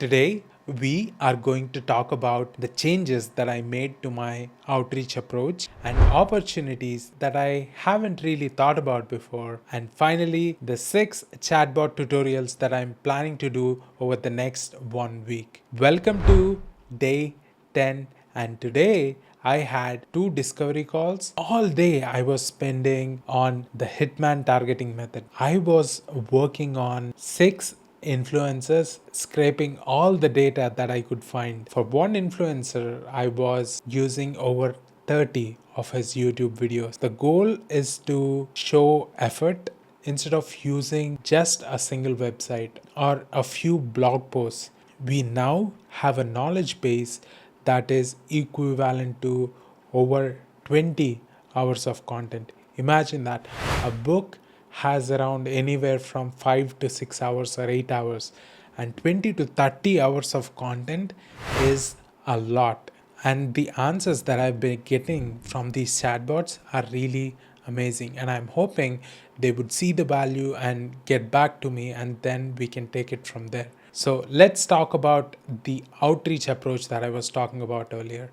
Today, we are going to talk about the changes that I made to my outreach approach and opportunities that I haven't really thought about before. And finally, the 6 chatbot tutorials that I'm planning to do over the next 1 week. Welcome to day 10. And today, I had 2 discovery calls. All day I was spending on the Hitman targeting method. I was working on 6 influencers, scraping all the data that I could find. For one influencer, I was using over 30 of his YouTube videos. The goal is to show effort instead of using just a single website or a few blog posts. We now have a knowledge base that is equivalent to over 20 hours of content. Imagine that a book has around anywhere from 5 to 6 hours or 8 hours, and 20 to 30 hours of content is a lot. And the answers that I've been getting from these chatbots are really amazing, and I'm hoping they would see the value and get back to me, and then we can take it from there. So let's talk about the outreach approach that I was talking about earlier.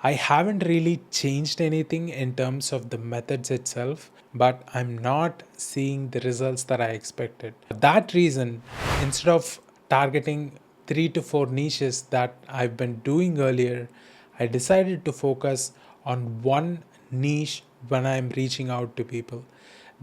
I haven't really changed anything in terms of the methods itself, but I'm not seeing the results that I expected. For that reason, instead of targeting 3 to 4 niches that I've been doing earlier, I decided to focus on one niche when I'm reaching out to people.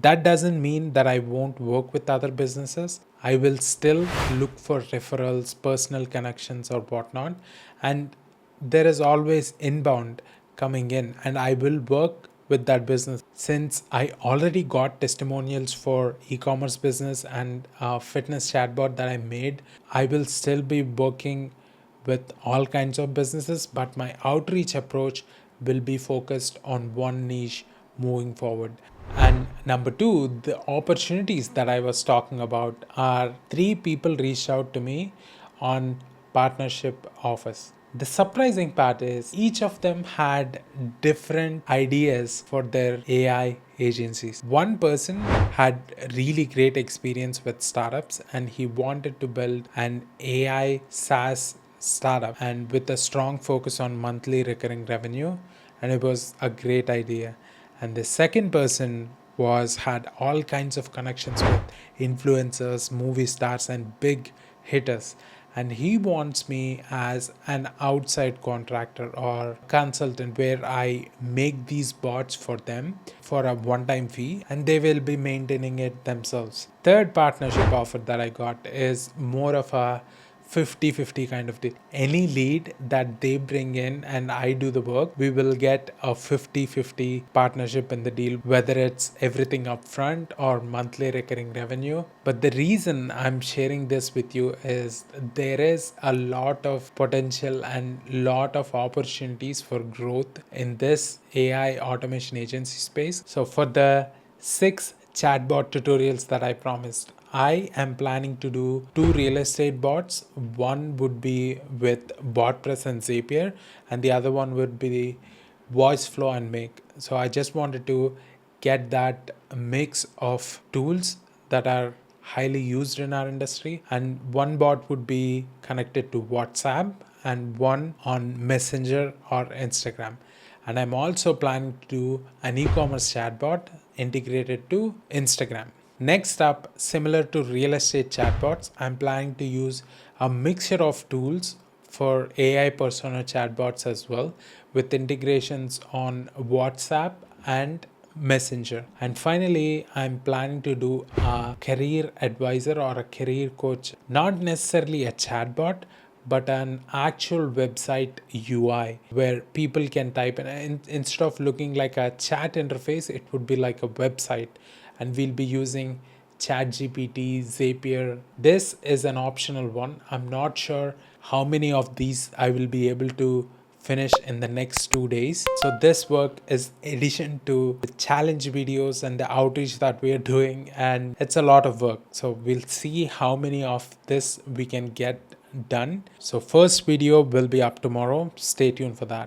That doesn't mean that I won't work with other businesses. I will still look for referrals, personal connections, or whatnot. And there is always inbound coming in, and I will work with that business. Since I already got testimonials for e-commerce business and a fitness chatbot that I made, I will still be working with all kinds of businesses, but my outreach approach will be focused on one niche moving forward. And number two, the opportunities that I was talking about are 3 people reached out to me on partnership offers. The surprising part is each of them had different ideas for their AI agencies. One person had really great experience with startups, and he wanted to build an AI SaaS startup and with a strong focus on monthly recurring revenue, and it was a great idea. And the second person had all kinds of connections with influencers, movie stars, and big hitters, and he wants me as an outside contractor or consultant where I make these bots for them for a one-time fee, and they will be maintaining it themselves. Third partnership offer that I got is more of a 50-50 kind of deal. Any lead that they bring in and I do the work, we will get a 50-50 partnership in the deal, whether it's everything upfront or monthly recurring revenue. But the reason I'm sharing this with you is there is a lot of potential and lot of opportunities for growth in this AI automation agency space. So for the 6 chatbot tutorials that I promised, I am planning to do 2 real estate bots. One would be with WordPress and Zapier, and the other one would be Voice Flow and Make. So I just wanted to get that mix of tools that are highly used in our industry, and one bot would be connected to WhatsApp and one on Messenger or Instagram. And I'm also planning to do an e-commerce chatbot integrated to Instagram. Next up, similar to real estate chatbots, I'm planning to use a mixture of tools for AI persona chatbots as well, with integrations on WhatsApp and Messenger. And finally, I'm planning to do a career advisor or a career coach, not necessarily a chatbot, but an actual website UI where people can type in. Instead of looking like a chat interface, it would be like a website, and we'll be using ChatGPT, Zapier. This is an optional one. I'm not sure how many of these I will be able to finish in the next 2 days. So this work is addition to the challenge videos and the outreach that we are doing, and it's a lot of work. So we'll see how many of this we can get done. So first video will be up tomorrow. Stay tuned for that.